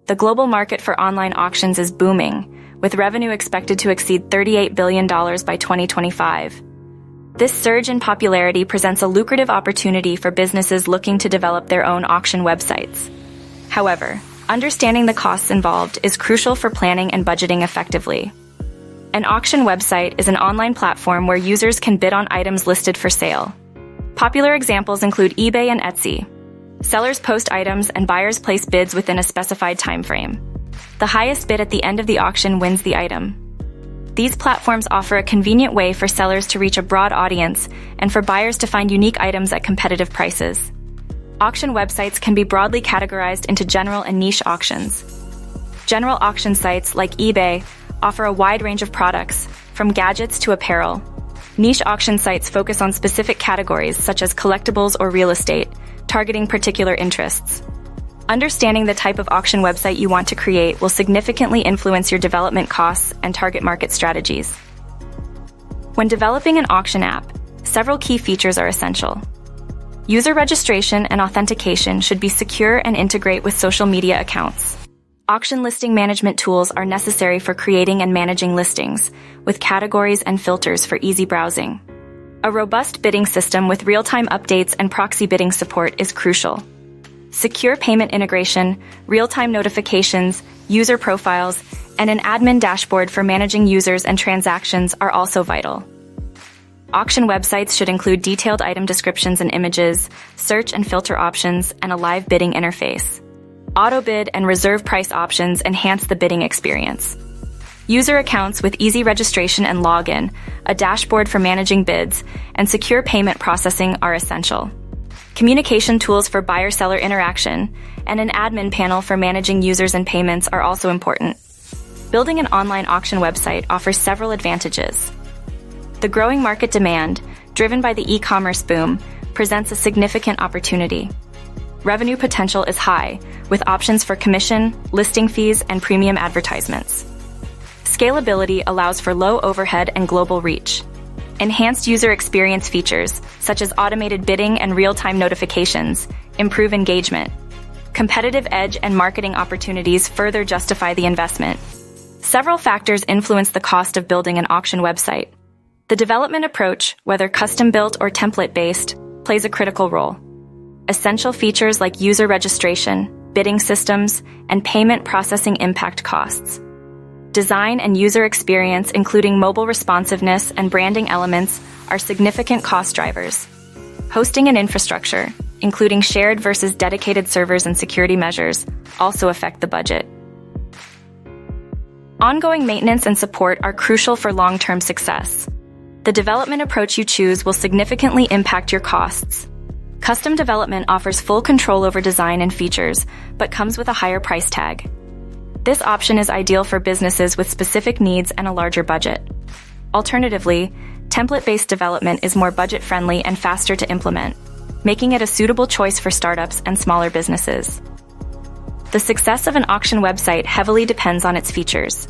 The global market for online auctions is booming, with revenue expected to exceed $38 billion by 2025. This surge in popularity presents a lucrative opportunity for businesses looking to develop their own auction websites. However, understanding the costs involved is crucial for planning and budgeting effectively. An auction website is an online platform where users can bid on items listed for sale. Popular examples include eBay and Etsy. Sellers post items and buyers place bids within a specified time frame. The highest bid at the end of the auction wins the item. These platforms offer a convenient way for sellers to reach a broad audience and for buyers to find unique items at competitive prices. Auction websites can be broadly categorized into general and niche auctions. General auction sites like eBay offer a wide range of products, from gadgets to apparel. Niche auction sites focus on specific categories such as collectibles or real estate, targeting particular interests. Understanding the type of auction website you want to create will significantly influence your development costs and target market strategies. When developing an auction app, several key features are essential. User registration and authentication should be secure and integrate with social media accounts. Auction listing management tools are necessary for creating and managing listings, with categories and filters for easy browsing. A robust bidding system with real-time updates and proxy bidding support is crucial. Secure payment integration, real-time notifications, user profiles, and an admin dashboard for managing users and transactions are also vital. Auction websites should include detailed item descriptions and images, search and filter options, and a live bidding interface. Auto-bid and reserve price options enhance the bidding experience. User accounts with easy registration and login, a dashboard for managing bids, and secure payment processing are essential. Communication tools for buyer-seller interaction and an admin panel for managing users and payments are also important. Building an online auction website offers several advantages. The growing market demand, driven by the e-commerce boom, presents a significant opportunity. Revenue potential is high, with options for commission, listing fees, and premium advertisements. Scalability allows for low overhead and global reach. Enhanced user experience features, such as automated bidding and real-time notifications, improve engagement. Competitive edge and marketing opportunities further justify the investment. Several factors influence the cost of building an auction website. The development approach, whether custom-built or template-based, plays a critical role. Essential features like user registration, bidding systems, and payment processing impact costs. Design and user experience, including mobile responsiveness and branding elements, are significant cost drivers. Hosting and infrastructure, including shared versus dedicated servers and security measures, also affect the budget. Ongoing maintenance and support are crucial for long-term success. The development approach you choose will significantly impact your costs. Custom development offers full control over design and features, but comes with a higher price tag. This option is ideal for businesses with specific needs and a larger budget. Alternatively, template-based development is more budget-friendly and faster to implement, making it a suitable choice for startups and smaller businesses. The success of an auction website heavily depends on its features.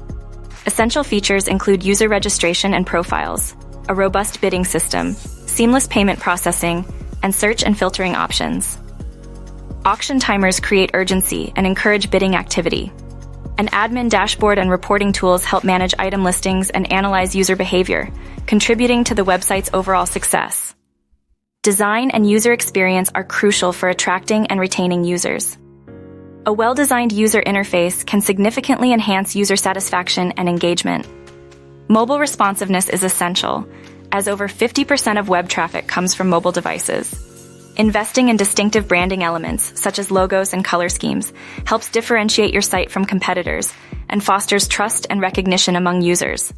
Essential features include user registration and profiles, a robust bidding system, seamless payment processing, and search and filtering options. Auction timers create urgency and encourage bidding activity. An admin dashboard and reporting tools help manage item listings and analyze user behavior, contributing to the website's overall success. Design and user experience are crucial for attracting and retaining users. A well-designed user interface can significantly enhance user satisfaction and engagement. Mobile responsiveness is essential, as over 50% of web traffic comes from mobile devices. Investing in distinctive branding elements, such as logos and color schemes, helps differentiate your site from competitors and fosters trust and recognition among users.